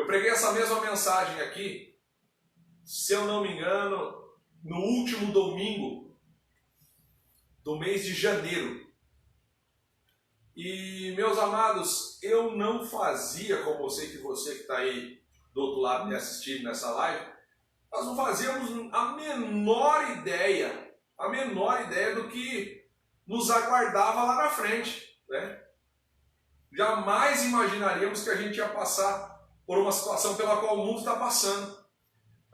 Eu preguei essa mesma mensagem aqui, se eu não me engano, no último domingo do mês de janeiro. E, meus amados, eu não fazia, como eu sei que você que está aí do outro lado me assistindo nessa live, nós não fazíamos a menor ideia do que nos aguardava lá na frente, né? Jamais imaginaríamos que a gente ia passar por uma situação pela qual o mundo está passando.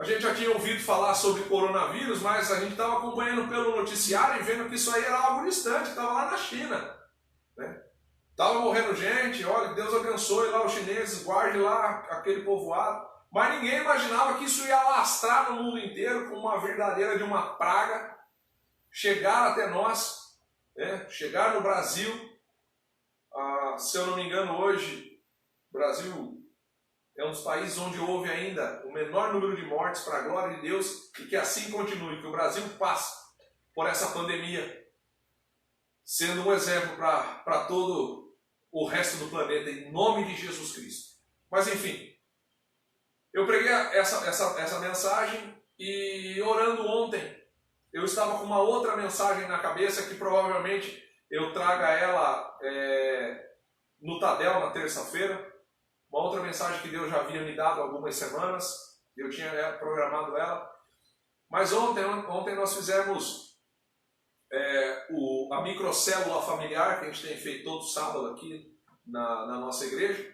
A gente já tinha ouvido falar sobre coronavírus, mas a gente estava acompanhando pelo noticiário e vendo que isso aí era algo distante, estava lá na China, né? Estava morrendo gente, olha, Deus abençoe lá os chineses, guarde lá aquele povoado. Mas ninguém imaginava que isso ia alastrar no mundo inteiro como uma verdadeira de uma praga, chegar até nós, né? Chegar no Brasil. Se eu não me engano, hoje, o Brasil é um dos países onde houve ainda o menor número de mortes, para a glória de Deus, e que assim continue, que o Brasil passe por essa pandemia, sendo um exemplo para todo o resto do planeta, em nome de Jesus Cristo. Mas enfim, eu preguei essa mensagem e orando ontem, eu estava com uma outra mensagem na cabeça que provavelmente eu traga ela no Tadel na terça-feira. Uma outra mensagem que Deus já havia me dado há algumas semanas, eu tinha programado ela. Mas ontem nós fizemos a microcélula familiar, que a gente tem feito todo sábado aqui na nossa igreja.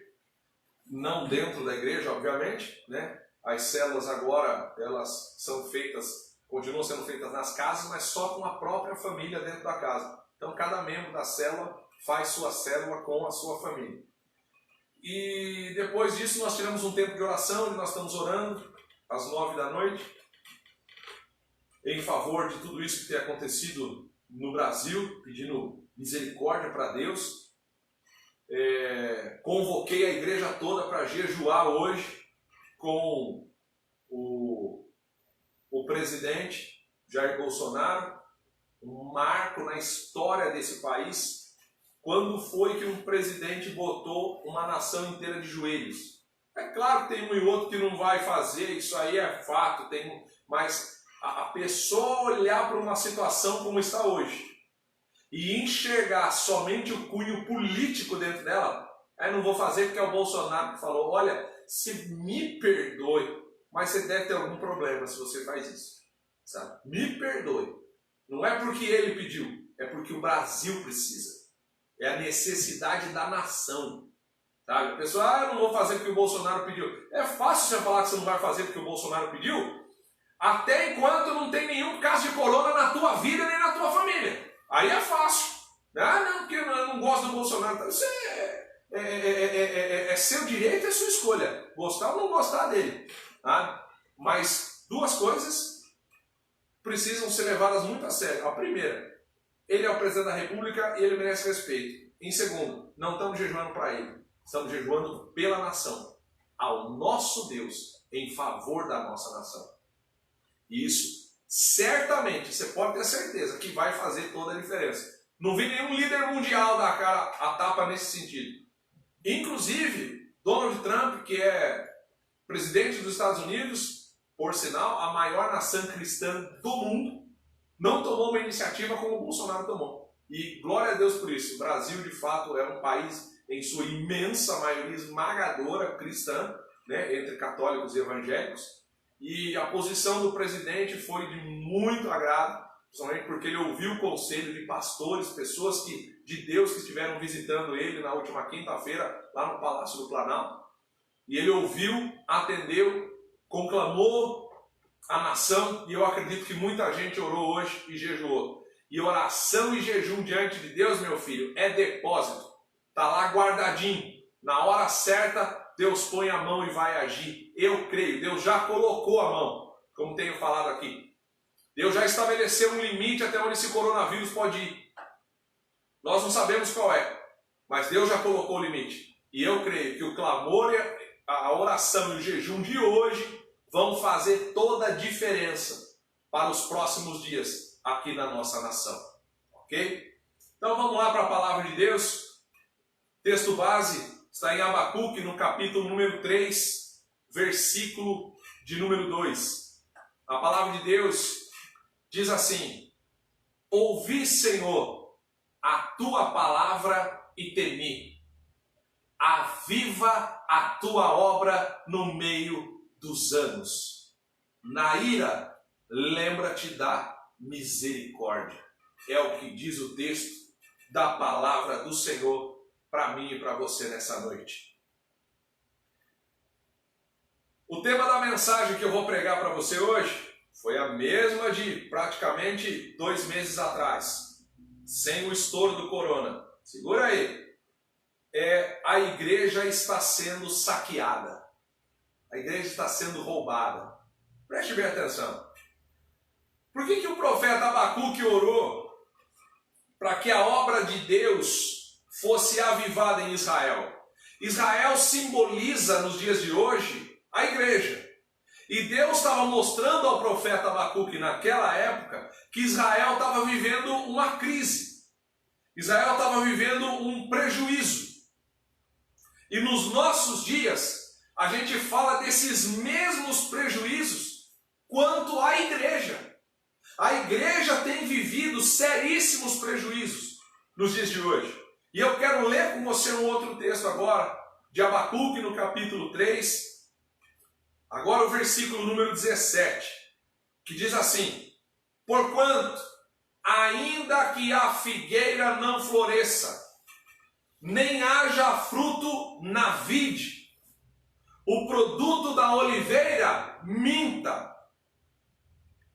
Não dentro da igreja, obviamente, né? As células agora, elas são feitas, continuam sendo feitas nas casas, mas só com a própria família dentro da casa. Então cada membro da célula faz sua célula com a sua família. E depois disso nós tivemos um tempo de oração, onde nós estamos orando às 9 da noite, em favor de tudo isso que tem acontecido no Brasil, pedindo misericórdia para Deus. Convoquei a igreja toda para jejuar hoje com o presidente Jair Bolsonaro, um marco na história desse país. Quando foi que um presidente botou uma nação inteira de joelhos? É claro que tem um e outro que não vai fazer, isso aí é fato, mas a pessoa olhar para uma situação como está hoje e enxergar somente o cunho político dentro dela, aí não vou fazer porque é o Bolsonaro que falou, olha, se me perdoe, mas você deve ter algum problema se você faz isso, sabe? Me perdoe. Não é porque ele pediu, é porque o Brasil precisa. É a necessidade da nação. Sabe? A pessoa, eu não vou fazer porque o Bolsonaro pediu. É fácil você falar que você não vai fazer porque o Bolsonaro pediu, até enquanto não tem nenhum caso de corona na tua vida nem na tua família. Aí é fácil. Não, porque eu não gosto do Bolsonaro. Isso é seu direito, é sua escolha. Gostar ou não gostar dele. Tá? Mas duas coisas precisam ser levadas muito a sério. A primeira, ele é o presidente da República e ele merece respeito. Em segundo, não estamos jejuando para ele. Estamos jejuando pela nação. Ao nosso Deus, em favor da nossa nação. E isso, certamente, você pode ter certeza que vai fazer toda a diferença. Não vi nenhum líder mundial dar a cara a tapa nesse sentido. Inclusive, Donald Trump, que é presidente dos Estados Unidos, por sinal, a maior nação cristã do mundo, não tomou uma iniciativa como o Bolsonaro tomou. E glória a Deus por isso. O Brasil, de fato, é um país, em sua imensa maioria esmagadora cristã, né, entre católicos e evangélicos. E a posição do presidente foi de muito agrado, principalmente porque ele ouviu o conselho de pastores, pessoas de Deus que estiveram visitando ele na última quinta-feira, lá no Palácio do Planalto. E ele ouviu, atendeu, conclamou a nação, e eu acredito que muita gente orou hoje e jejuou. E oração e jejum diante de Deus, meu filho, é depósito. Está lá guardadinho. Na hora certa, Deus põe a mão e vai agir. Eu creio, Deus já colocou a mão, como tenho falado aqui. Deus já estabeleceu um limite até onde esse coronavírus pode ir. Nós não sabemos qual é, mas Deus já colocou o limite. E eu creio que o clamor, a oração e o jejum de hoje vão fazer toda a diferença para os próximos dias aqui na nossa nação. Ok? Então vamos lá para a palavra de Deus. Texto base está em Abacuque, no capítulo número 3, versículo de número 2. A palavra de Deus diz assim: ouvi, Senhor, a tua palavra e temi. Aviva a tua obra no meio dos anos. Na ira, lembra-te da misericórdia. É o que diz o texto da palavra do Senhor para mim e para você nessa noite. O tema da mensagem que eu vou pregar para você hoje foi a mesma de praticamente 2 meses atrás, sem o estouro do corona. Segura aí. A igreja está sendo saqueada. A igreja está sendo roubada. Preste bem atenção. Por que o profeta Abacuque orou para que a obra de Deus fosse avivada em Israel? Israel simboliza nos dias de hoje a igreja. E Deus estava mostrando ao profeta Abacuque naquela época que Israel estava vivendo uma crise. Israel estava vivendo um prejuízo. E nos nossos dias, a gente fala desses mesmos prejuízos quanto à igreja. A igreja tem vivido seríssimos prejuízos nos dias de hoje. E eu quero ler com você um outro texto agora, de Abacuque, no capítulo 3, agora o versículo número 17, que diz assim: porquanto, ainda que a figueira não floresça, nem haja fruto na vide, o produto da oliveira minta,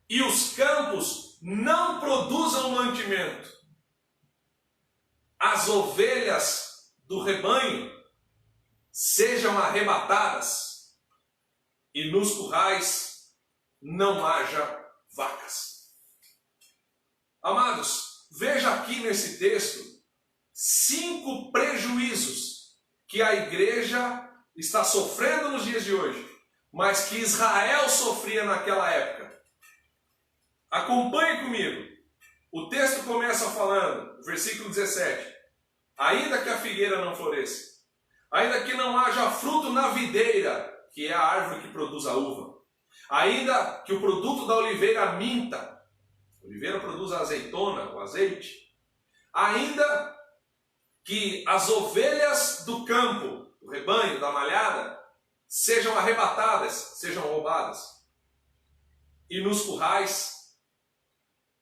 e os campos não produzam mantimento, as ovelhas do rebanho sejam arrebatadas, e nos currais não haja vacas. Amados, veja aqui nesse texto 5 prejuízos que a igreja está sofrendo nos dias de hoje, mas que Israel sofria naquela época. Acompanhe comigo. O texto começa falando, versículo 17: ainda que a figueira não floresça, ainda que não haja fruto na videira, que é a árvore que produz a uva, ainda que o produto da oliveira minta, a oliveira produz a azeitona, o azeite, ainda que as ovelhas do campo, do rebanho, da malhada, sejam arrebatadas, sejam roubadas, e nos currais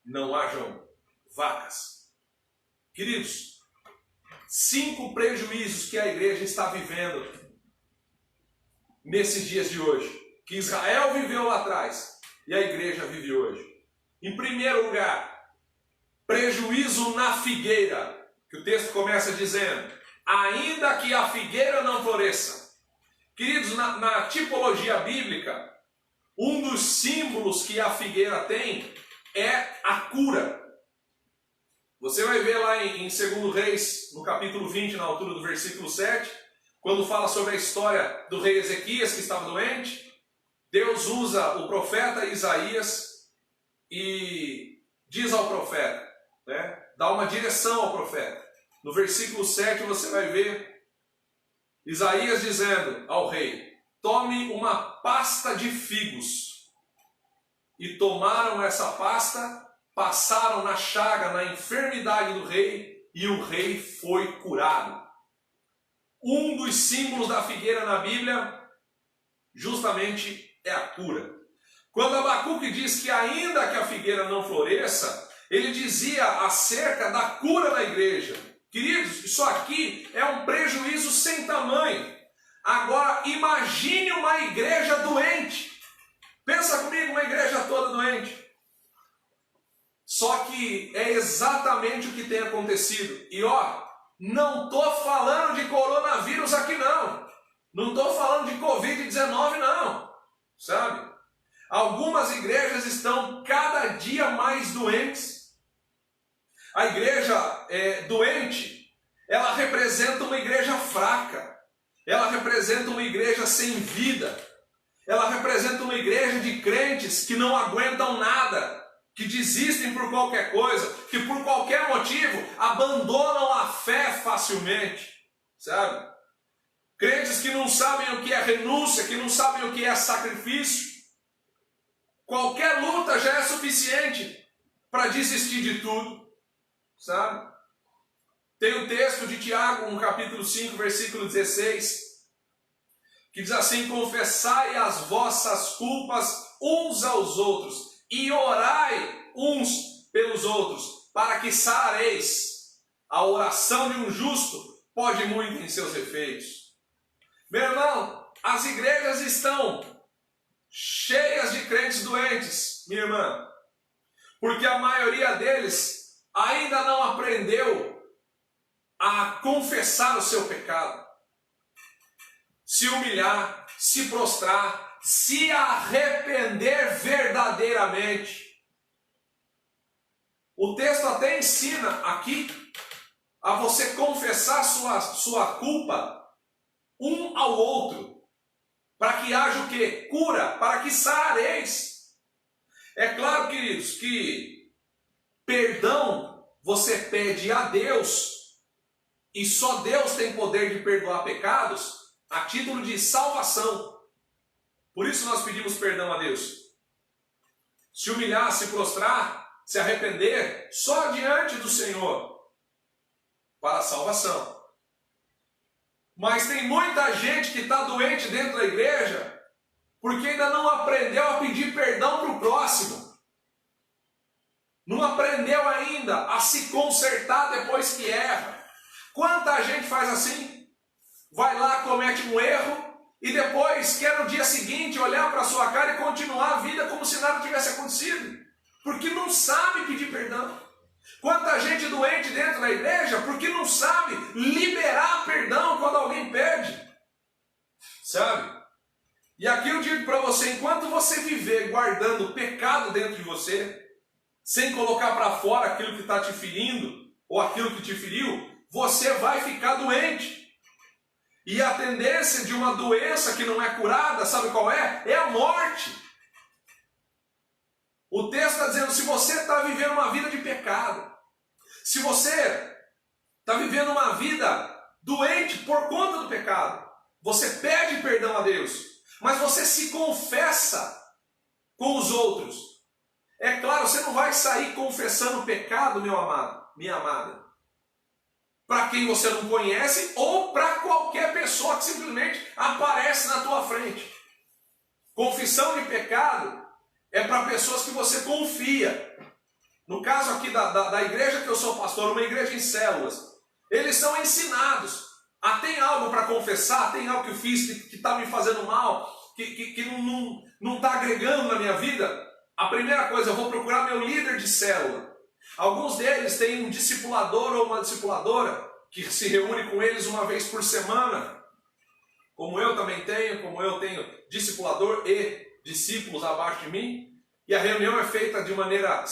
não hajam vacas. Queridos, 5 prejuízos que a igreja está vivendo nesses dias de hoje, que Israel viveu lá atrás e a igreja vive hoje. Em primeiro lugar, prejuízo na figueira, que o texto começa dizendo: ainda que a figueira não floresça. Queridos, na tipologia bíblica, um dos símbolos que a figueira tem é a cura. Você vai ver lá em 2 Reis, no capítulo 20, na altura do versículo 7, quando fala sobre a história do rei Ezequias que estava doente, Deus usa o profeta Isaías e diz ao profeta, dá uma direção ao profeta. No versículo 7 você vai ver Isaías dizendo ao rei: tome uma pasta de figos. E tomaram essa pasta, passaram na chaga, na enfermidade do rei, e o rei foi curado. Um dos símbolos da figueira na Bíblia, justamente, é a cura. Quando Abacuque diz que ainda que a figueira não floresça, ele dizia acerca da cura da igreja. Queridos, isso aqui é um prejuízo sem tamanho. Agora, imagine uma igreja doente. Pensa comigo, uma igreja toda doente. Só que é exatamente o que tem acontecido. E não estou falando de coronavírus aqui não. Não estou falando de Covid-19 não. Sabe? Algumas igrejas estão cada dia mais doentes. A igreja doente, ela representa uma igreja fraca. Ela representa uma igreja sem vida. Ela representa uma igreja de crentes que não aguentam nada, que desistem por qualquer coisa, que por qualquer motivo abandonam a fé facilmente, sabe? crentes que não sabem o que é renúncia, que não sabem o que é sacrifício. Qualquer luta já é suficiente para desistir de tudo, sabe? Tem um texto de Tiago, no capítulo 5, versículo 16, que diz assim: confessai as vossas culpas uns aos outros e orai uns pelos outros, para que sareis. A oração de um justo pode muito em seus efeitos. Meu irmão, as igrejas estão cheias de crentes doentes, minha irmã, porque a maioria deles ainda não aprendeu a confessar o seu pecado, se humilhar, se prostrar, se arrepender verdadeiramente. O texto até ensina aqui a você confessar sua culpa um ao outro, para que haja o quê? Cura, para que sareis. É claro, queridos, que perdão você pede a Deus, e só Deus tem poder de perdoar pecados a título de salvação. Por isso nós pedimos perdão a Deus. Se humilhar, se prostrar, se arrepender, só diante do Senhor, para a salvação. Mas tem muita gente que está doente dentro da igreja, porque ainda não aprendeu a pedir perdão para o próximo. Não aprendeu ainda a se consertar depois que erra. Quanta gente faz assim? Vai lá, comete um erro, e depois quer no dia seguinte olhar para a sua cara e continuar a vida como se nada tivesse acontecido. Porque não sabe pedir perdão. Quanta gente doente dentro da igreja porque não sabe liberar perdão quando alguém pede. Sabe? E aqui eu digo para você, enquanto você viver guardando pecado dentro de você, sem colocar para fora aquilo que está te ferindo, ou aquilo que te feriu, você vai ficar doente. E a tendência de uma doença que não é curada, sabe qual é? É a morte. O texto está dizendo, se você está vivendo uma vida de pecado, se você está vivendo uma vida doente por conta do pecado, você pede perdão a Deus, mas você se confessa com os outros. É claro, você não vai sair confessando pecado, meu amado, minha amada, para quem você não conhece ou para qualquer pessoa que simplesmente aparece na tua frente. Confissão de pecado é para pessoas que você confia. No caso aqui da igreja que eu sou pastor, uma igreja em células, eles são ensinados. Tem algo para confessar, tem algo que eu fiz que está me fazendo mal, que não está agregando na minha vida. A primeira coisa, eu vou procurar meu líder de célula. Alguns deles têm um discipulador ou uma discipuladora que se reúne com eles uma vez por semana. Como eu também tenho, como eu tenho discipulador e discípulos abaixo de mim. E a reunião é feita de maneira...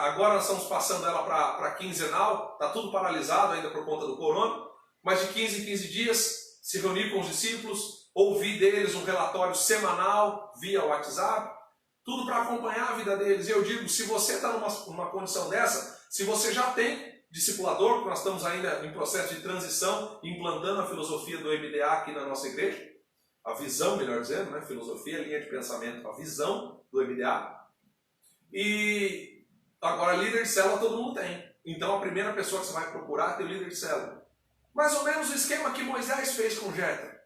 Agora nós estamos passando ela para quinzenal. Está tudo paralisado ainda por conta do corona. Mas de 15 em 15 dias, se reunir com os discípulos, ouvir deles um relatório semanal via WhatsApp. Tudo para acompanhar a vida deles. E eu digo, se você está numa condição dessa, se você já tem discipulador, porque nós estamos ainda em processo de transição, implantando a filosofia do MDA aqui na nossa igreja, a visão, melhor dizendo, né? Filosofia, linha de pensamento, a visão do MDA. E agora líder de célula todo mundo tem. Então a primeira pessoa que você vai procurar é ter líder de célula. Mais ou menos o esquema que Moisés fez com Jetro,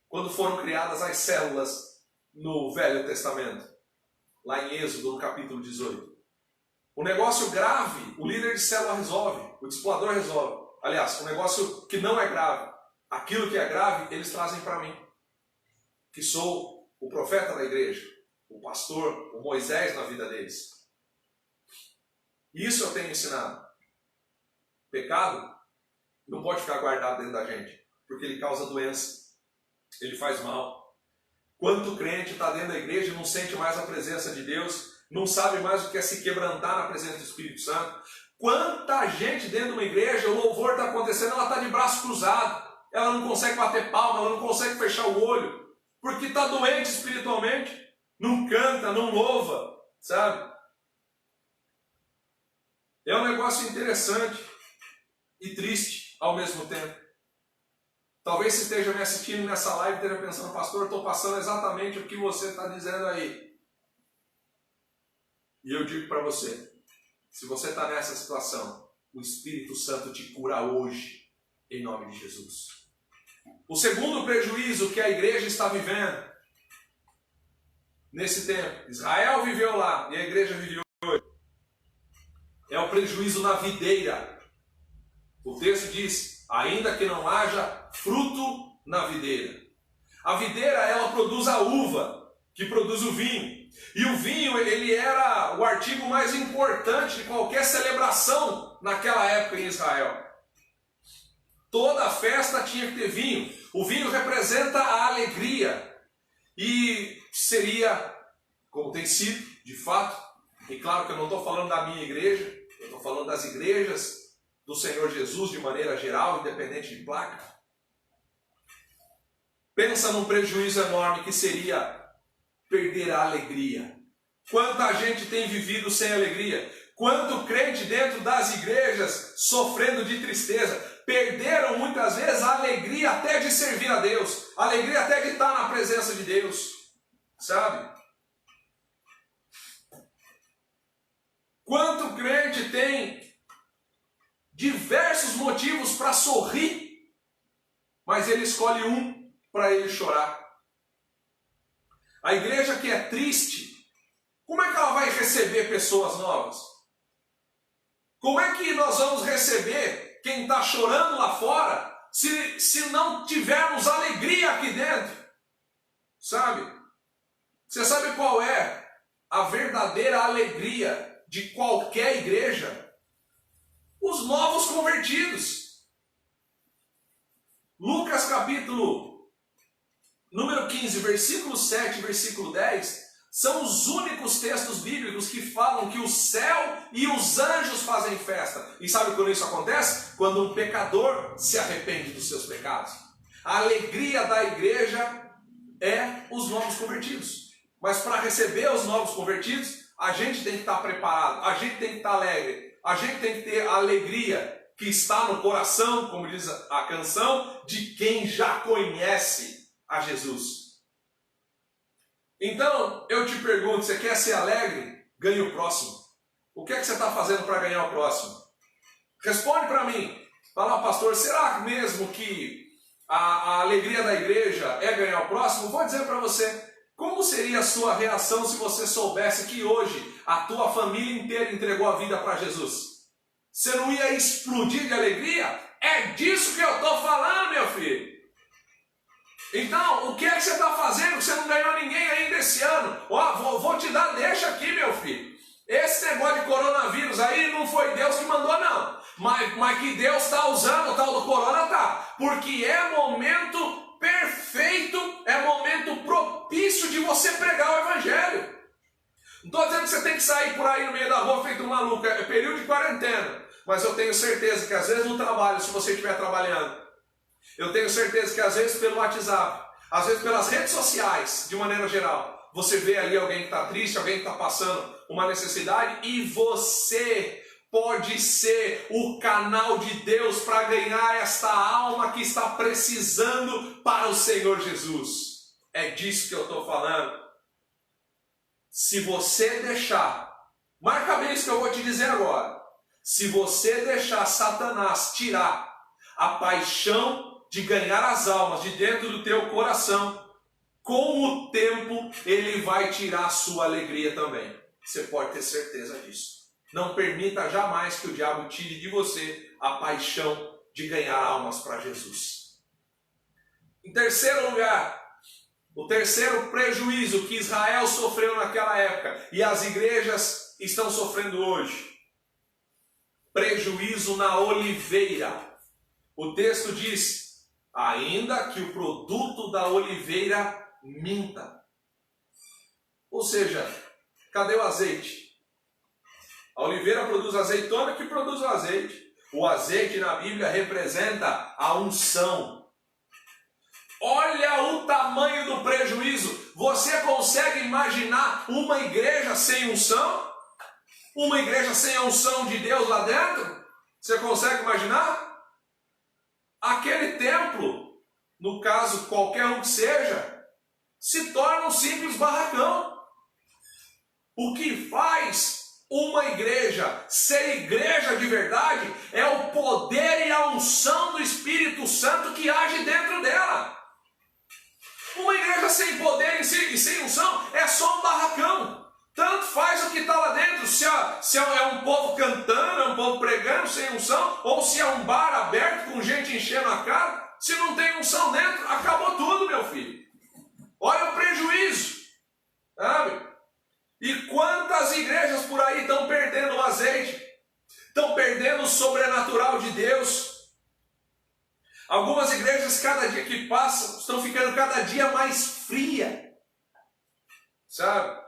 quando foram criadas as células no Velho Testamento, lá em Êxodo, no capítulo 18. O negócio grave, o líder de célula resolve, o discipulador resolve. Aliás, o negócio que não é grave, aquilo que é grave, eles trazem para mim, que sou o profeta da igreja, o pastor, o Moisés na vida deles. Isso eu tenho ensinado. Pecado não pode ficar guardado dentro da gente, porque ele causa doença, ele faz mal. Quanto crente está dentro da igreja e não sente mais a presença de Deus, não sabe mais o que é se quebrantar na presença do Espírito Santo. Quanta gente dentro de uma igreja, o louvor está acontecendo, ela está de braço cruzado, ela não consegue bater palma, ela não consegue fechar o olho, porque está doente espiritualmente, não canta, não louva, sabe? É um negócio interessante e triste ao mesmo tempo. Talvez você esteja me assistindo nessa live e esteja pensando, pastor, eu estou passando exatamente o que você está dizendo aí. E eu digo para você, se você está nessa situação, o Espírito Santo te cura hoje, em nome de Jesus. O segundo prejuízo que a igreja está vivendo nesse tempo, Israel viveu lá e a igreja viveu hoje, é o prejuízo na videira. O texto diz, ainda que não haja fruto na videira. A videira, ela produz a uva, que produz o vinho. E o vinho, ele era o artigo mais importante de qualquer celebração naquela época em Israel. Toda festa tinha que ter vinho. O vinho representa a alegria. E seria, como tem sido, de fato, e claro que eu não estou falando da minha igreja, eu estou falando das igrejas do Senhor Jesus de maneira geral, independente de placa. Pensa num prejuízo enorme que seria perder a alegria. Quanta gente tem vivido sem alegria. Quanto crente dentro das igrejas sofrendo de tristeza. Perderam muitas vezes a alegria até de servir a Deus. A alegria até de estar na presença de Deus. Sabe? Quanto crente tem diversos motivos para sorrir, mas ele escolhe um para ele chorar. A igreja que é triste, como é que ela vai receber pessoas novas? Como é que nós vamos receber quem está chorando lá fora se não tivermos alegria aqui dentro? Sabe? Você sabe qual é a verdadeira alegria de qualquer igreja? Os novos convertidos. Lucas capítulo número 15, versículo 7 e versículo 10, são os únicos textos bíblicos que falam que o céu e os anjos fazem festa. E sabe quando isso acontece? Quando um pecador se arrepende dos seus pecados. A alegria da igreja é os novos convertidos. Mas para receber os novos convertidos, a gente tem que estar preparado, a gente tem que estar alegre. A gente tem que ter a alegria que está no coração, como diz a canção, de quem já conhece a Jesus. Então, eu te pergunto, você quer ser alegre? Ganhe o próximo. O que é que você está fazendo para ganhar o próximo? Responde para mim. Fala, pastor, será mesmo que a alegria da igreja é ganhar o próximo? Vou dizer para você, como seria a sua reação se você soubesse que hoje a tua família inteira entregou a vida para Jesus? Você não ia explodir de alegria? É disso que eu estou falando, meu filho. Então, o que é que você está fazendo? Você não ganhou ninguém ainda esse ano. Ó, vou te dar deixa aqui, meu filho. Esse negócio de coronavírus aí não foi Deus que mandou, não. Mas que Deus está usando o tal do corona, tá. Porque é momento perfeito, é momento propício de você pregar o evangelho. Não estou dizendo que você tem que sair por aí no meio da rua feito um maluco, é período de quarentena. Mas eu tenho certeza que às vezes no trabalho, se você estiver trabalhando, eu tenho certeza que às vezes pelo WhatsApp, às vezes pelas redes sociais, de maneira geral, você vê ali alguém que está triste, alguém que está passando uma necessidade e você pode ser o canal de Deus para ganhar esta alma que está precisando para o Senhor Jesus. É disso que eu estou falando. Se você deixar, marca bem isso que eu vou te dizer agora. Se você deixar Satanás tirar a paixão de ganhar as almas de dentro do teu coração, com o tempo ele vai tirar a sua alegria também. Você pode ter certeza disso. Não permita jamais que o diabo tire de você a paixão de ganhar almas para Jesus. Em terceiro lugar, o terceiro prejuízo que Israel sofreu naquela época e as igrejas estão sofrendo hoje. Prejuízo na oliveira. O texto diz, ainda que o produto da oliveira minta. Ou seja, cadê o azeite? A oliveira produz azeitona que produz o azeite. O azeite na Bíblia representa a unção. Olha o tamanho do prejuízo. Você consegue imaginar uma igreja sem unção? Uma igreja sem a unção de Deus lá dentro? Você consegue imaginar? Aquele templo no caso qualquer um que seja, se torna um simples barracão. O que faz uma igreja ser igreja de verdade é o poder e a unção do Espírito Santo que age dentro dela. Uma igreja sem poder e sem unção é só um barracão. Tanto faz o que está lá dentro, se é um povo cantando, é um povo pregando sem unção, ou se é um bar aberto com gente enchendo a cara. Se não tem unção dentro, acabou tudo, meu filho. Olha o prejuízo, sabe? E quantas igrejas por aí estão perdendo o azeite, estão perdendo o sobrenatural de Deus. Algumas igrejas, cada dia que passa, estão ficando cada dia mais fria, sabe?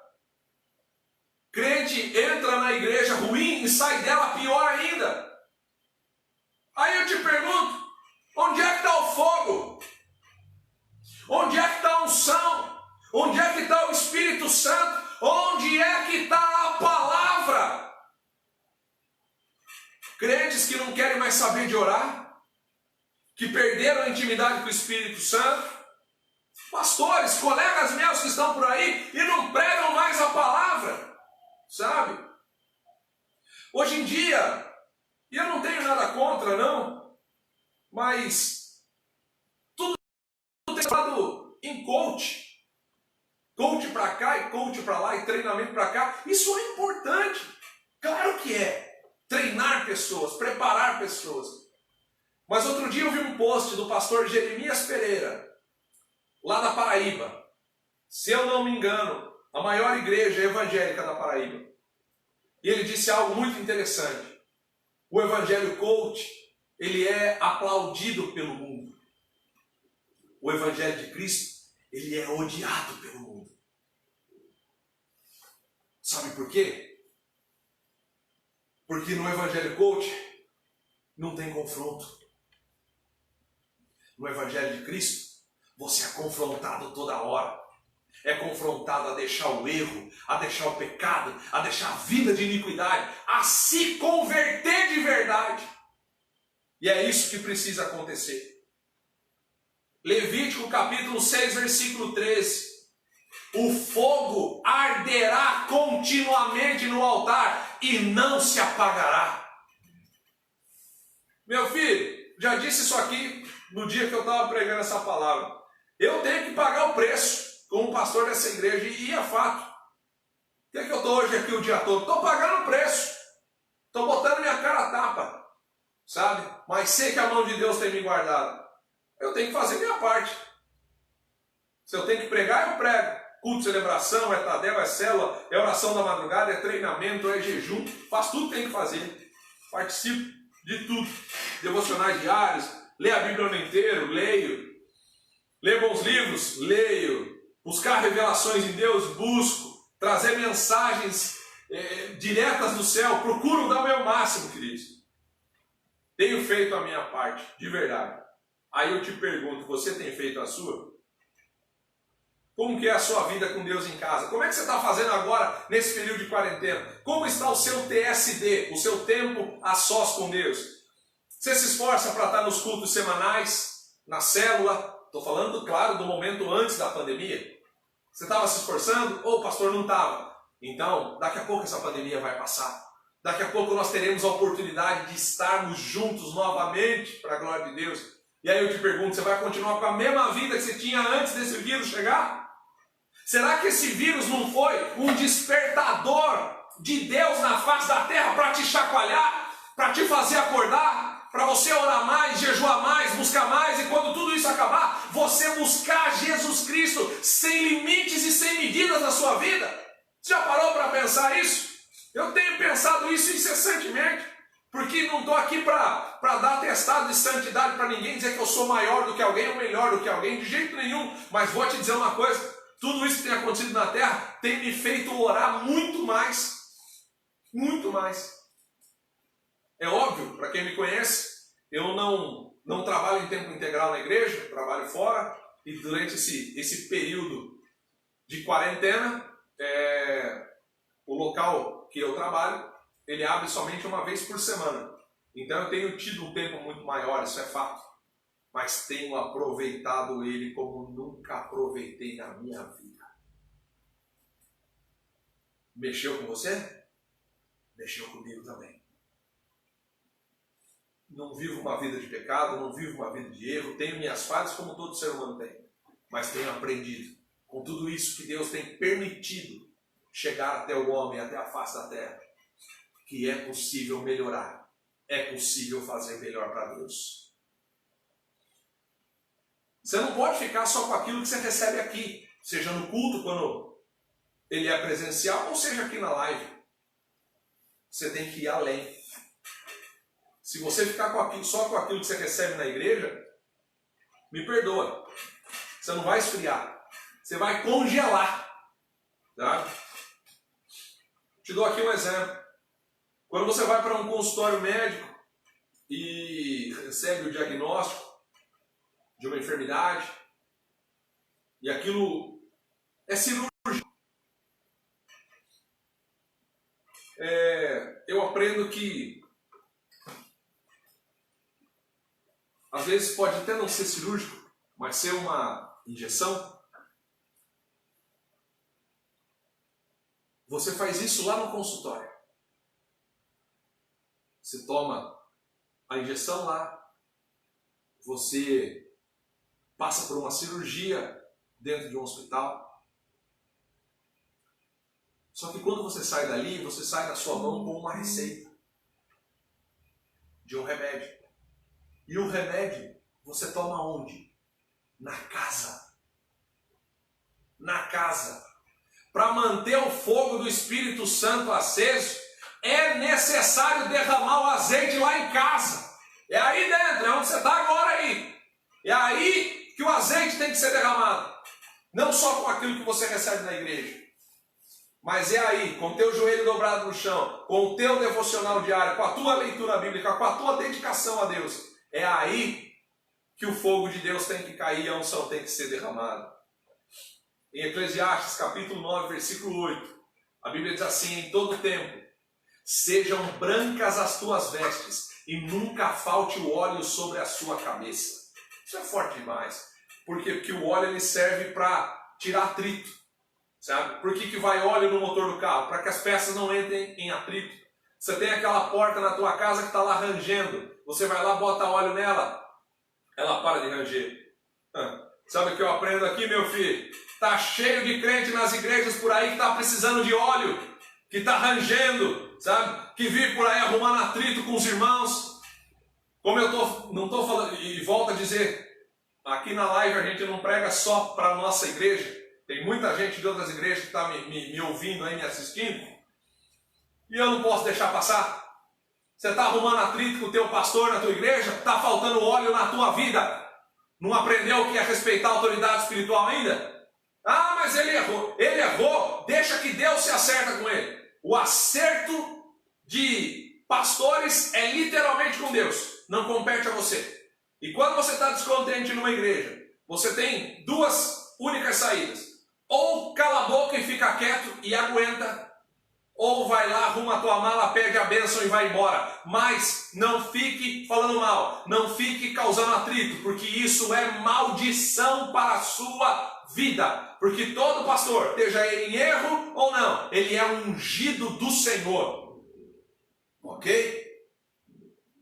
Crente entra na igreja ruim e sai dela pior ainda. Aí eu te pergunto, onde é que está o fogo? Onde é que está a unção? Onde é que está o Espírito Santo? Onde é que está a palavra? Crentes que não querem mais saber de orar, que perderam a intimidade com o Espírito Santo, pastores, colegas meus que estão por aí e não pregam mais a palavra, sabe? Hoje em dia, e eu não tenho nada contra não, mas tudo tem falado em coach para cá e coach para lá e treinamento para cá. Isso é importante, claro que é, treinar pessoas, preparar pessoas. Mas outro dia eu vi um post do pastor Jeremias Pereira, lá da Paraíba. Se eu não me engano, a maior igreja evangélica da Paraíba. E ele disse algo muito interessante. O evangelho coach, ele é aplaudido pelo mundo. O evangelho de Cristo, ele é odiado pelo mundo. Sabe por quê? Porque no evangelho coach não tem confronto. No evangelho de Cristo, você é confrontado toda hora. É confrontado a deixar o erro, a deixar o pecado, a deixar a vida de iniquidade, a se converter de verdade. E é isso que precisa acontecer. Levítico capítulo 6, versículo 13. O fogo arderá continuamente no altar e não se apagará. Meu filho, já disse isso aqui no dia que eu estava pregando essa palavra. Eu tenho que pagar o preço como pastor dessa igreja, e é fato. Por que eu estou hoje aqui o dia todo? Estou pagando o preço. Estou botando minha cara a tapa, sabe? Mas sei que a mão de Deus tem me guardado. Eu tenho que fazer minha parte. Se eu tenho que pregar, eu prego. Culto de celebração, é tadel, é célula, é oração da madrugada, é treinamento, é jejum. Faço tudo que tem que fazer. Participo de tudo. Devocionais diários, leio a Bíblia no inteiro, leio. Leio bons livros, leio. Buscar revelações em Deus, busco. Trazer mensagens diretas do céu, procuro dar o meu máximo, queridos. Tenho feito a minha parte, de verdade. Aí eu te pergunto, você tem feito a sua? Como que é a sua vida com Deus em casa? Como é que você está fazendo agora, nesse período de quarentena? Como está o seu TSD, o seu tempo a sós com Deus? Você se esforça para estar nos cultos semanais, na célula? Estou falando, claro, do momento antes da pandemia. Você estava se esforçando? Ou o pastor não estava? Então, daqui a pouco essa pandemia vai passar. Daqui a pouco nós teremos a oportunidade de estarmos juntos novamente, para a glória de Deus. E aí eu te pergunto, você vai continuar com a mesma vida que você tinha antes desse vírus chegar? Será que esse vírus não foi um despertador de Deus na face da terra para te chacoalhar, para te fazer acordar, para você orar mais, jejuar mais, buscar mais, e quando tudo isso acabar, você buscar Jesus Cristo sem limites e sem medidas na sua vida? Você já parou para pensar isso? Eu tenho pensado isso incessantemente, porque não estou aqui para dar atestado de santidade para ninguém, dizer que eu sou maior do que alguém ou melhor do que alguém, de jeito nenhum, mas vou te dizer uma coisa. Tudo isso que tem acontecido na terra tem me feito orar muito mais. Muito mais. É óbvio, para quem me conhece, eu não trabalho em tempo integral na igreja, trabalho fora. E durante esse período de quarentena, o local que eu trabalho, ele abre somente uma vez por semana. Então eu tenho tido um tempo muito maior, isso é fato. mas tenho aproveitado ele como nunca aproveitei na minha vida. Mexeu com você? Mexeu comigo também. Não vivo uma vida de pecado, não vivo uma vida de erro, tenho minhas falhas como todo ser humano tem, mas tenho aprendido com tudo isso que Deus tem permitido chegar até o homem, até a face da terra, que é possível melhorar, é possível fazer melhor para Deus. Você não pode ficar só com aquilo que você recebe aqui, seja no culto, quando ele é presencial, ou seja aqui na live. Você tem que ir além. Se você ficar só com aquilo que você recebe na igreja, me perdoa, você não vai esfriar, você vai congelar. Tá? Te dou aqui um exemplo. Quando você vai para um consultório médico e recebe o diagnóstico de uma enfermidade, e aquilo é cirúrgico. Eu aprendo que às vezes pode até não ser cirúrgico, mas ser uma injeção. Você faz isso lá no consultório. Você toma a injeção lá, você passa por uma cirurgia dentro de um hospital. Só que quando você sai dali, você sai da sua mão com uma receita de um remédio. E o remédio você toma onde? Na casa. Na casa. Para manter o fogo do Espírito Santo aceso, é necessário derramar o azeite lá em casa. É aí dentro, é onde você está agora aí. É aí que o azeite tem que ser derramado. Não só com aquilo que você recebe na igreja, mas é aí, com o teu joelho dobrado no chão, com o teu devocional diário, com a tua leitura bíblica, com a tua dedicação a Deus. É aí que o fogo de Deus tem que cair e a unção tem que ser derramada. Em Eclesiastes, capítulo 9, versículo 8, a Bíblia diz assim: em todo tempo, sejam brancas as tuas vestes, e nunca falte o óleo sobre a sua cabeça. Isso é forte demais. Por quê? Porque o óleo ele serve para tirar atrito. Sabe? Por que vai óleo no motor do carro? Para que as peças não entrem em atrito. Você tem aquela porta na tua casa que está lá rangendo. Você vai lá, bota óleo nela, ela para de ranger. Sabe o que eu aprendo aqui, meu filho? Está cheio de crente nas igrejas por aí que está precisando de óleo, que está rangendo, sabe? Que vive por aí arrumando atrito com os irmãos. Como eu não estou falando, e volto a dizer, aqui na live a gente não prega só para a nossa igreja. Tem muita gente de outras igrejas que está me ouvindo aí, me assistindo. E eu não posso deixar passar. Você está arrumando atrito com o teu pastor na tua igreja? Está faltando óleo na tua vida? Não aprendeu o que é respeitar a autoridade espiritual ainda? Ah, mas ele errou. Ele errou, deixa que Deus se acerta com ele. O acerto de pastores é literalmente com Deus. Não compete a você. E quando você está descontente numa igreja, você tem duas únicas saídas. Ou cala a boca e fica quieto e aguenta, ou vai lá, arruma a tua mala, pede a bênção e vai embora. Mas não fique falando mal, não fique causando atrito, porque isso é maldição para a sua vida. Porque todo pastor, esteja ele em erro ou não, ele é ungido do Senhor. Ok?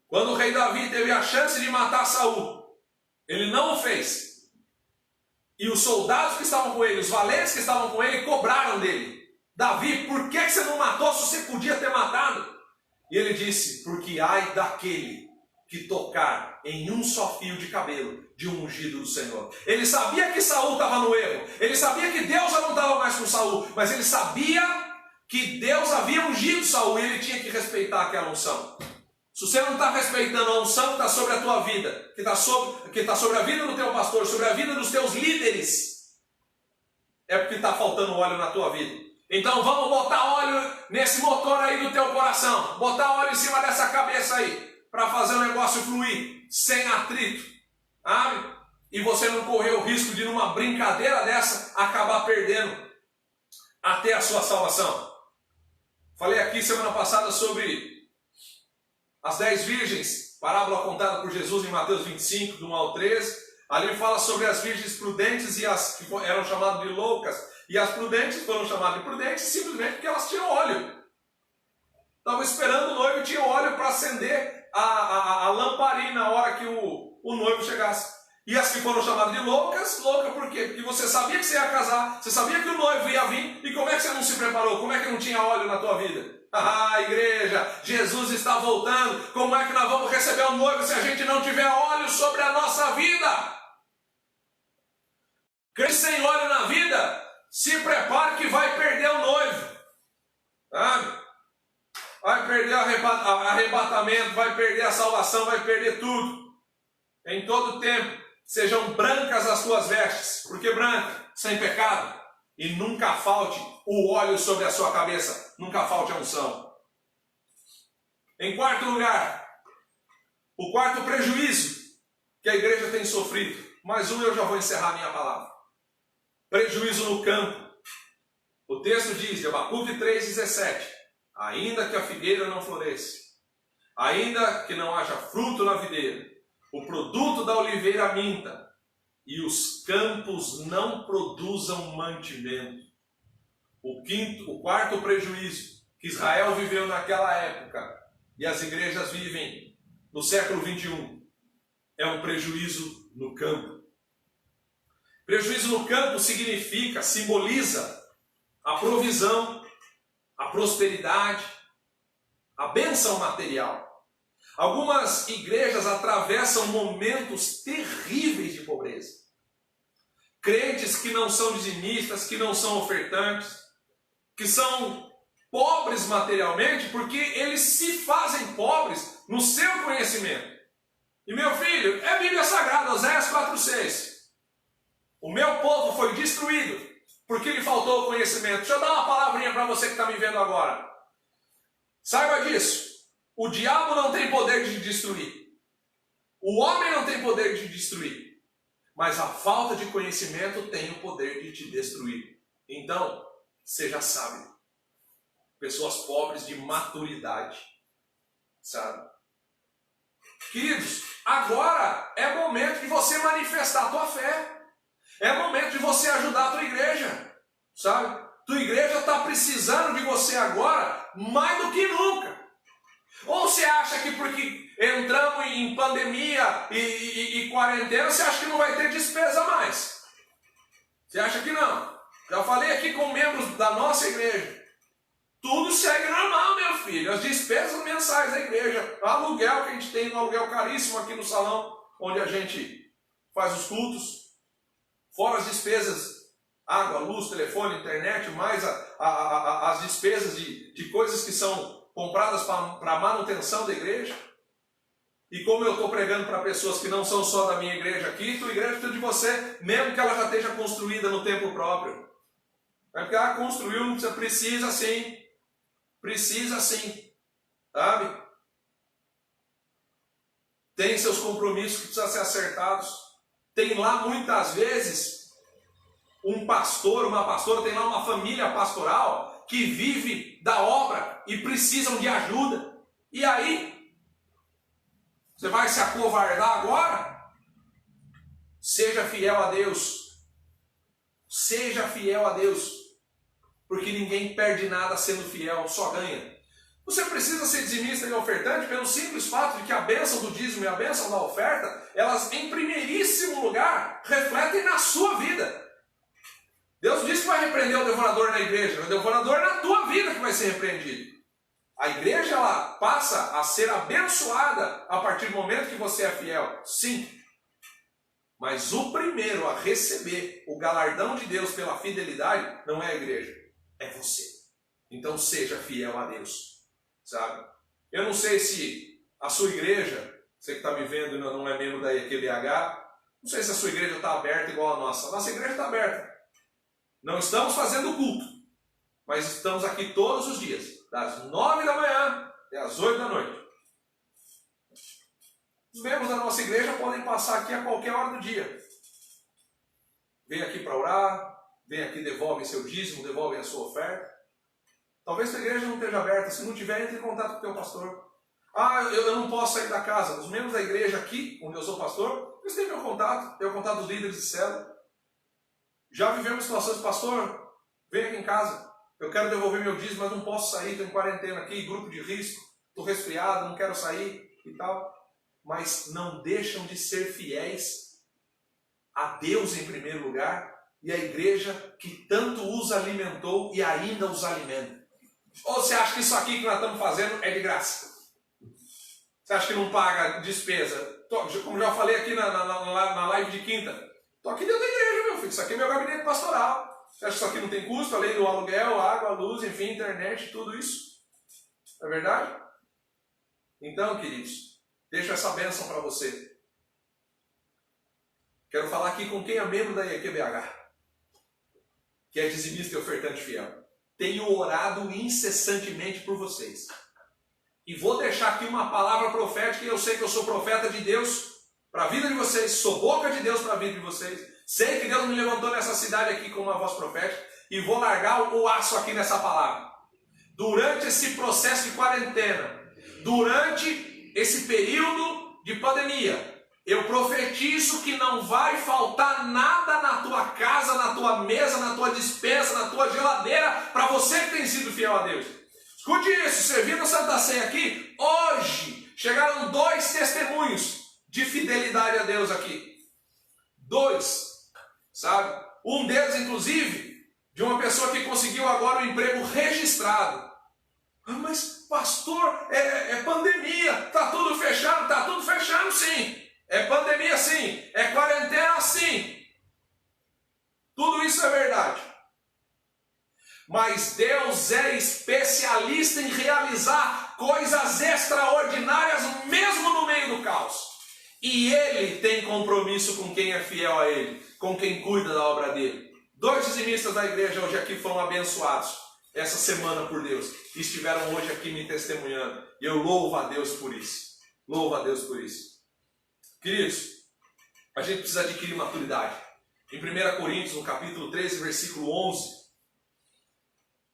Quando o rei Davi teve a chance de matar Saul, ele não o fez. E os soldados que estavam com ele, os valentes que estavam com ele, cobraram dele. Davi, por que você não matou se você podia ter matado? E ele disse, porque ai daquele que tocar em um só fio de cabelo de um ungido do Senhor. Ele sabia que Saul estava no erro. Ele sabia que Deus já não estava mais com Saul. Mas ele sabia que Deus havia ungido Saul e ele tinha que respeitar aquela unção. Se você não está respeitando a unção que está sobre a tua vida, que está sobre a vida do teu pastor, sobre a vida dos teus líderes, é porque está faltando óleo na tua vida. Então vamos botar óleo nesse motor aí do teu coração, botar óleo em cima dessa cabeça aí, para fazer o negócio fluir, sem atrito, sabe? E você não correr o risco de numa brincadeira dessa, acabar perdendo até a sua salvação. Falei aqui semana passada sobre as 10 virgens parábola contada por Jesus em Mateus 25, do 1 ao 13. Ali fala sobre as virgens prudentes e as que eram chamadas de loucas. E as prudentes foram chamadas de prudentes simplesmente porque elas tinham óleo. Estavam esperando o noivo e tinham óleo para acender a lamparina na hora que o noivo chegasse. E as que foram chamadas de loucas, louca por quê? Porque você sabia que você ia casar, você sabia que o noivo ia vir, e como é que você não se preparou? Como é que não tinha óleo na tua vida? Ah, igreja, Jesus está voltando, como é que nós vamos receber o noivo se a gente não tiver óleo sobre a nossa vida? Quem sem óleo na vida, se prepare que vai perder o noivo. Sabe? Vai perder o arrebatamento, vai perder a salvação, vai perder tudo. Em todo tempo, sejam brancas as tuas vestes. Por que branca? Sem pecado. E nunca falte o óleo sobre a sua cabeça. Nunca falte a unção. Em quarto lugar, o quarto prejuízo que a igreja tem sofrido. Mais um, eu já vou encerrar a minha palavra. Prejuízo no campo. O texto diz, de Abacuque 3,17, ainda que a figueira não floresça, ainda que não haja fruto na videira, o produto da oliveira minta, e os campos não produzam mantimento. O quarto prejuízo que Israel viveu naquela época, e as igrejas vivem no século 21, é um prejuízo no campo. Prejuízo no campo significa, simboliza a provisão, a prosperidade, a bênção material. Algumas igrejas atravessam momentos terríveis de pobreza. Crentes que não são dizimistas, que não são ofertantes, que são pobres materialmente, porque eles se fazem pobres no seu conhecimento. E meu filho, é Bíblia Sagrada, Oséias 4,6. O meu povo foi destruído porque lhe faltou o conhecimento. Deixa eu dar uma palavrinha para você que está me vendo agora. Saiba disso. O diabo não tem poder de te destruir. O homem não tem poder de te destruir. Mas a falta de conhecimento tem o poder de te destruir. Então, seja sábio. Pessoas pobres de maturidade. Sabe? Queridos, agora é momento de você manifestar a tua fé. É momento de você ajudar a tua igreja, sabe? Tua igreja está precisando de você agora mais do que nunca. Ou você acha que porque entramos em pandemia e quarentena, você acha que não vai ter despesa mais? Você acha que não? Já falei aqui com membros da nossa igreja. Tudo segue normal, meu filho. As despesas mensais da igreja. O aluguel que a gente tem, um aluguel caríssimo aqui no salão, onde a gente faz os cultos. Fora as despesas, água, luz, telefone, internet, mais as despesas de coisas que são compradas para a manutenção da igreja. E como eu estou pregando para pessoas que não são só da minha igreja aqui, tua igreja precisa de você, mesmo que ela já esteja construída no templo próprio. Não é porque ela construiu, você precisa sim. Precisa sim. Sabe? Tem seus compromissos que precisam ser acertados. Tem lá muitas vezes um pastor, uma pastora, tem lá uma família pastoral que vive da obra e precisam de ajuda. E aí? Você vai se acovardar agora? Seja fiel a Deus. Seja fiel a Deus. Porque ninguém perde nada sendo fiel, só ganha. Você precisa ser dizimista e ofertante pelo simples fato de que a bênção do dízimo e a bênção da oferta, elas em primeiríssimo lugar refletem na sua vida. Deus disse que vai repreender o devorador na igreja, o devorador é na tua vida que vai ser repreendido. A igreja ela passa a ser abençoada a partir do momento que você é fiel, sim. Mas o primeiro a receber o galardão de Deus pela fidelidade não é a igreja, é você. Então seja fiel a Deus. Sabe? Eu não sei se a sua igreja, você que está me vendo e não é membro da EQBH, não sei se a sua igreja está aberta igual a nossa. A nossa igreja está aberta. Não estamos fazendo culto, mas estamos aqui todos os dias, das 9 da manhã até as 8 da noite. Os membros da nossa igreja podem passar aqui a qualquer hora do dia. Vem aqui para orar, vem aqui, devolve seu dízimo, devolve a sua oferta. Talvez a igreja não esteja aberta. Se não tiver, entre em contato com o teu pastor. Eu não posso sair da casa. Os membros da igreja aqui, onde eu sou pastor, eles têm meu contato, tenho o contato dos líderes de célula. Já vivemos situações, pastor, vem aqui em casa, eu quero devolver meu dízimo, mas não posso sair, estou em quarentena aqui, grupo de risco, estou resfriado, não quero sair e tal. Mas não deixam de ser fiéis a Deus em primeiro lugar e a igreja que tanto os alimentou e ainda os alimenta. Ou você acha que isso aqui que nós estamos fazendo é de graça? Você acha que não paga despesa? Como já falei aqui na live de quinta, estou aqui dentro da igreja, meu filho. Isso aqui é meu gabinete pastoral. Você acha que isso aqui não tem custo, além do aluguel, água, luz, enfim, internet, tudo isso? Não é verdade? Então, queridos, deixo essa bênção para você. Quero falar aqui com quem é membro da IEQBH, que é dizimista e ofertante fiel. Tenho orado incessantemente por vocês. E vou deixar aqui uma palavra profética, e eu sei que eu sou profeta de Deus para a vida de vocês, sou boca de Deus para a vida de vocês. Sei que Deus me levantou nessa cidade aqui com uma voz profética, e vou largar o aço aqui nessa palavra. Durante esse processo de quarentena, durante esse período de pandemia, eu profetizo que não vai faltar nada na tua casa, na tua mesa, na tua despensa, na tua geladeira, para você que tem sido fiel a Deus. Escute isso, servindo a Santa Ceia aqui, hoje chegaram 2 testemunhos de fidelidade a Deus aqui. 2, sabe? Um deles, inclusive, de uma pessoa que conseguiu agora um emprego registrado. Mas, pastor, é pandemia, está tudo fechando sim. É pandemia sim, é quarentena sim. Tudo isso é verdade. Mas Deus é especialista em realizar coisas extraordinárias mesmo no meio do caos. E Ele tem compromisso com quem é fiel a Ele, com quem cuida da obra dele. 2 dizimistas da igreja hoje aqui foram abençoados essa semana por Deus. E estiveram hoje aqui me testemunhando. E eu louvo a Deus por isso. Louvo a Deus por isso. Queridos, a gente precisa adquirir maturidade. Em 1 Coríntios, no capítulo 13, versículo 11,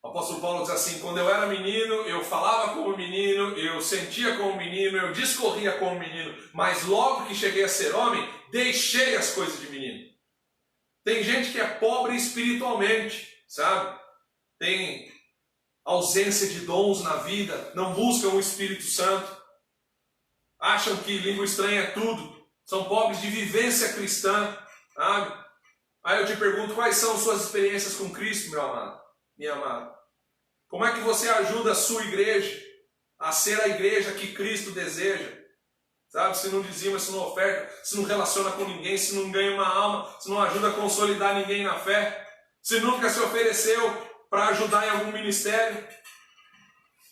o apóstolo Paulo diz assim: quando eu era menino, eu falava como menino, eu sentia como menino, eu discorria como menino, mas logo que cheguei a ser homem, deixei as coisas de menino. Tem gente que é pobre espiritualmente, sabe? Tem ausência de dons na vida, não buscam o Espírito Santo, acham que língua estranha é tudo, são pobres de vivência cristã, sabe? Aí eu te pergunto, quais são suas experiências com Cristo, meu amado, minha amada? Como é que você ajuda a sua igreja a ser a igreja que Cristo deseja? Sabe, se não dizima, se não oferta, se não relaciona com ninguém, se não ganha uma alma, se não ajuda a consolidar ninguém na fé, se nunca se ofereceu para ajudar em algum ministério.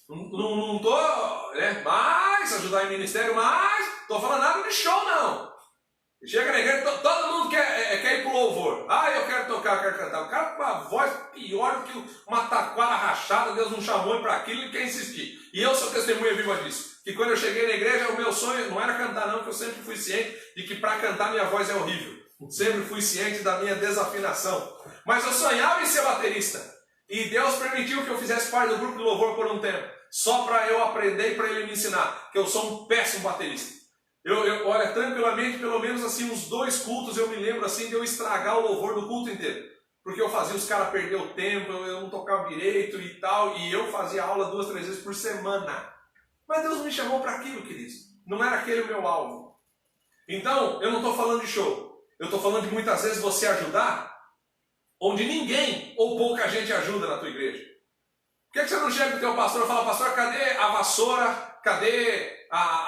Não estou, né, mais ajudar em ministério, mas estou falando nada de show não. Chega na igreja, todo mundo quer ir pro louvor. Eu quero tocar, eu quero cantar. O cara com a voz pior do que uma taquara rachada, Deus não chamou ele para aquilo e quer insistir. E eu sou testemunha viva disso. Que quando eu cheguei na igreja, o meu sonho não era cantar não, porque eu sempre fui ciente de que para cantar minha voz é horrível. Sempre fui ciente da minha desafinação. Mas eu sonhava em ser baterista. E Deus permitiu que eu fizesse parte do grupo de louvor por um tempo. Só para eu aprender e para Ele me ensinar. Que eu sou um péssimo baterista. Olha, tranquilamente, pelo menos assim, uns 2 cultos eu me lembro assim de eu estragar o louvor do culto inteiro. Porque eu fazia os caras perder o tempo, eu não tocava direito e tal, e eu fazia aula 2, 3 vezes por semana. Mas Deus me chamou para aquilo, queridos. Não era aquele o meu alvo. Então, eu não estou falando de show. Eu estou falando de muitas vezes você ajudar onde ninguém ou pouca gente ajuda na tua igreja. Por que você não chega para o teu pastor e fala: pastor, cadê a vassoura? Cadê a